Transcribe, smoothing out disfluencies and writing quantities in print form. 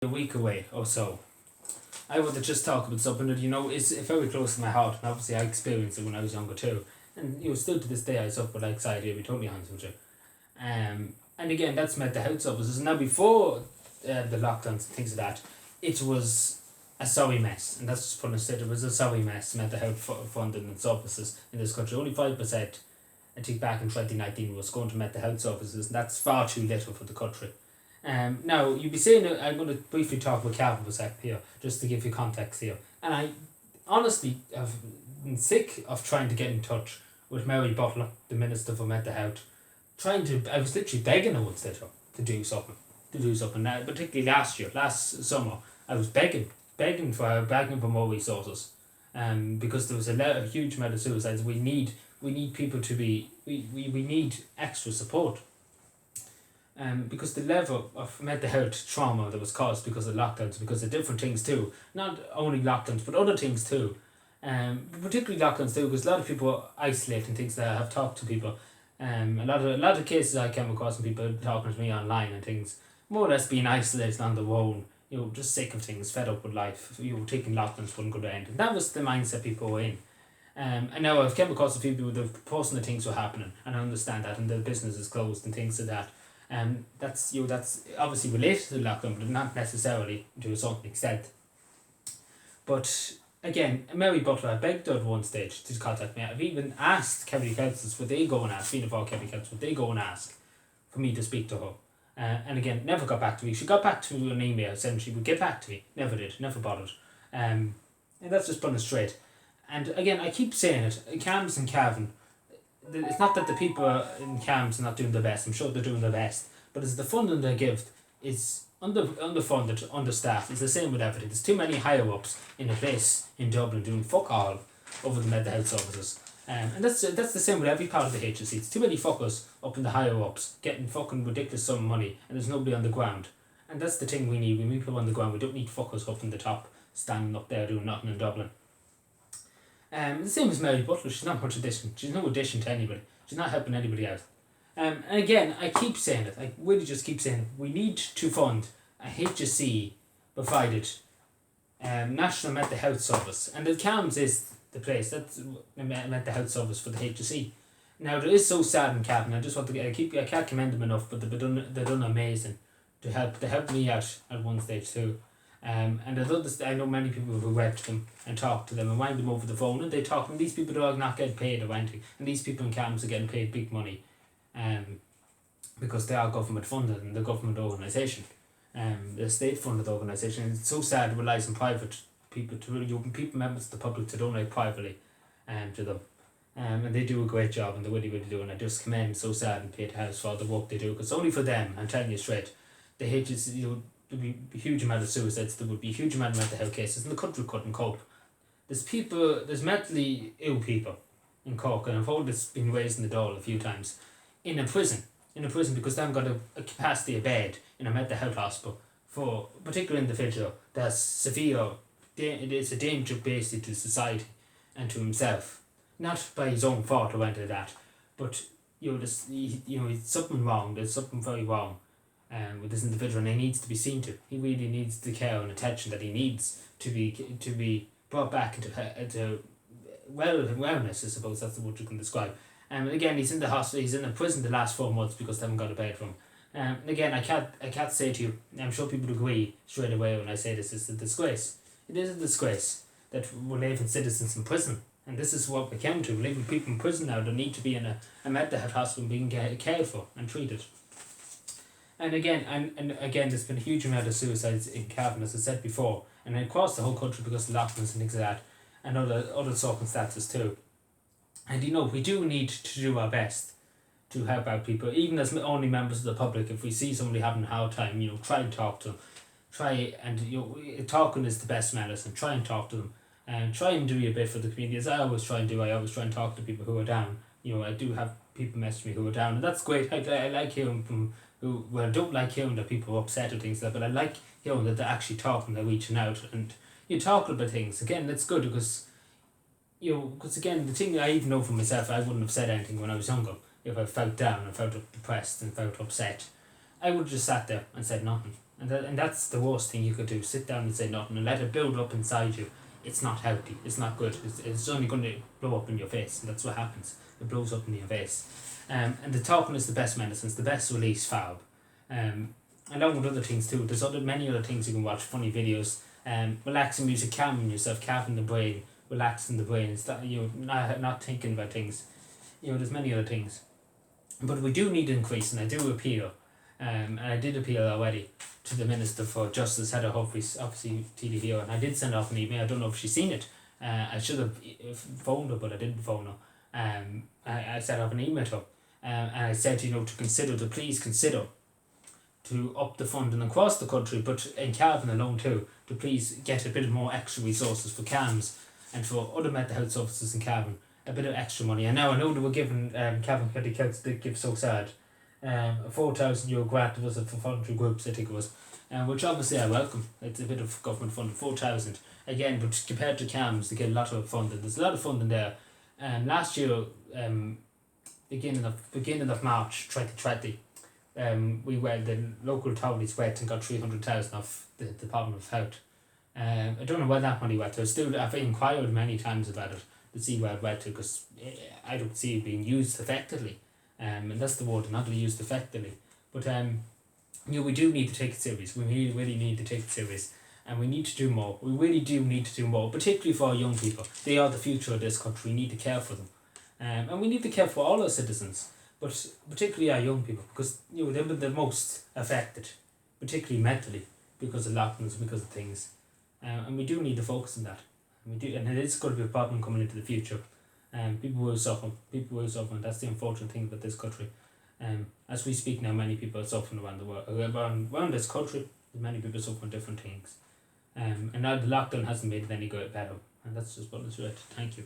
a week away or so, I want to just talk about something that is very close to my heart, and obviously I experienced it when I was younger too, and still to this day I suffer with anxiety. I'll be totally honest with you. And again, that's mental health services. Now before the lockdowns and things like that, it was a sorry mess, and that's just putting it straight. It was a sorry mess. Mental health funding and services in this country, only 5%. I think back in 2019 was going to mental health services, and that's far too little for the country. Now, you'd be saying, I'm going to briefly talk about Calvin for a sec here, just to give you context here. And I honestly have been sick of trying to get in touch with Mary Butler, the Minister for Mental Health. I was literally begging her once to do something. Now, particularly last summer, I was begging for more resources. Because there was a huge amount of suicides. We need people to be, we need extra support. Because the level of mental health trauma that was caused because of lockdowns, because of different things too, not only lockdowns but other things too, particularly lockdowns too, because a lot of people isolate and things. That I have talked to people, a lot of cases I came across and people talking to me online and things, more or less being isolated on their own, just sick of things, fed up with life, taking lockdowns wouldn't go to end, and that was the mindset people were in. And now I've come across a few people that have posting that things were happening, and I understand that, and the business is closed and things like that. That's obviously related to the lockdown, but not necessarily to a certain extent. But again, Mary Butler, I begged her at one stage to contact me. I've even asked Kerry Councils would they go and ask, Fianna Fáil Kerry Council, would they go and ask for me to speak to her. And again, never got back to me. She got back to me an email saying she would get back to me. Never did, never bothered. And that's just putting it straight. And again, I keep saying it, CAMHS and Cavan, it's not that the people in CAMHS are not doing their best. I'm sure they're doing their best. But it's the funding they give is underfunded, understaffed. It's the same with everything. There's too many higher ups in a place in Dublin doing fuck all over the mental health services. And that's the same with every part of the HSE. It's too many fuckers up in the higher ups getting fucking ridiculous sum of money, and there's nobody on the ground. And that's the thing we need. We need people on the ground. We don't need fuckers up in the top standing up there doing nothing in Dublin. The same as Mary Butler. She's not much addition. She's no addition to anybody. She's not helping anybody out. And again, I keep saying it. I really just keep saying it. We need to fund a HSE provided National Mental Health Service, and the CAMHS is the place. That's the mental health service for the HSE. Now, it is so sad in Cavan. I just want to I can't commend them enough, but they've done amazing to help. They helped me out at one stage too. And I know many people who went to them and talked to them and rang them over the phone, and they talk, and these people are not getting paid or anything, and these people in CAMHS are getting paid big money, because they are government funded and the government organisation, the state funded organisation. It's so sad it relies on private people people members of the public to donate privately, to them, and they do a great job, and they really do, and I just commend So Sad and Peterhouse for the work they do, because only for them, I'm telling you straight, the HSE, there'd be a huge amount of suicides, there would be a huge amount of mental health cases, and the country couldn't cope. There's mentally ill people in Cork, and I've heard it's been raised in the Dáil a few times, in a prison because they haven't got a capacity of bed in a mental health hospital for a particular individual that's severe. It's a danger basically to society and to himself, not by his own fault or anything like that, but it's something wrong. There's something very wrong with this individual, and he needs to be seen to. He really needs the care and attention that he needs to be brought back into wellness. I suppose that's the word you can describe. And again, he's in the hospital. He's in a prison the last 4 months because they haven't got a bed for him. And again, I can't say to you. I'm sure people agree straight away when I say this. It's a disgrace. It is a disgrace that we're leaving citizens in prison, and this is what we came to. We're leaving people in prison now that need to be in a mental health hospital being cared for and treated. And again, there's been a huge amount of suicides in Cavan, as I said before, and across the whole country because of lockdowns and things like that, and other circumstances too. And we do need to do our best to help out people, even as only members of the public. If we see somebody having a hard time, try and talk to them. Talking is the best medicine. Try and talk to them, and try and do a bit for the community, as I always try and do. I always try and talk to people who are down. I do have people message me who are down, and that's great. I like hearing from I don't like hearing that people are upset or things like that, but I like hearing that they're actually talking, they're reaching out, and talking about things. Again, that's good because again, the thing I even know for myself, I wouldn't have said anything when I was younger. If I felt down and felt depressed and felt upset, I would have just sat there and said nothing. And that's the worst thing you could do. Sit down and say nothing and let it build up inside you. It's not healthy. It's not good. It's only going to blow up in your face, and that's what happens. It blows up in your face. And the talking is the best medicine. It's the best release valve. Along with other things too. There's many other things you can watch. Funny videos. Relaxing music, calming yourself, calming the brain, relaxing the brain. Not thinking about things. There's many other things. But we do need to increase, and I do appeal. And I did appeal already to the Minister for Justice, Heather Humphreys, obviously TD here, and I did send off an email. I don't know if she's seen it. I should have phoned her, but I didn't phone her. I sent off an email to her, and I said, to please consider to up the funding across the country, but in Cavan alone too, to please get a bit more extra resources for CAMHS and for other mental health services in Cavan, a bit of extra money. And now I know they were giving Cavan County Council did give So Sad a €4,000 grant was it for voluntary groups, I think it was, which obviously I welcome. It's a bit of government funding, 4,000 again, but compared to CAMHS, they get a lot of funding. There's a lot of funding there. Last year, beginning of March 2020, the local authorities went and got 300,000 off the Department of Health. I don't know where that money went to. I've inquired many times about it to see where it went to, because I don't see it being used effectively. And that's the word, not used effectively. But we do need to take it serious. We really need to take it serious, and we need to do more. We really do need to do more, particularly for our young people. They are the future of this country. We need to care for them, and we need to care for all our citizens, but particularly our young people, because they're the most affected, particularly mentally, because of lockdowns, because of things, and we do need to focus on that. And it is going to be a problem coming into the future. People will suffer, and that's the unfortunate thing about this country. As we speak now, many people are suffering around the world, around this country. Many people suffering different things, and now the lockdown hasn't made it any good better, and that's just what it's right. Thank you.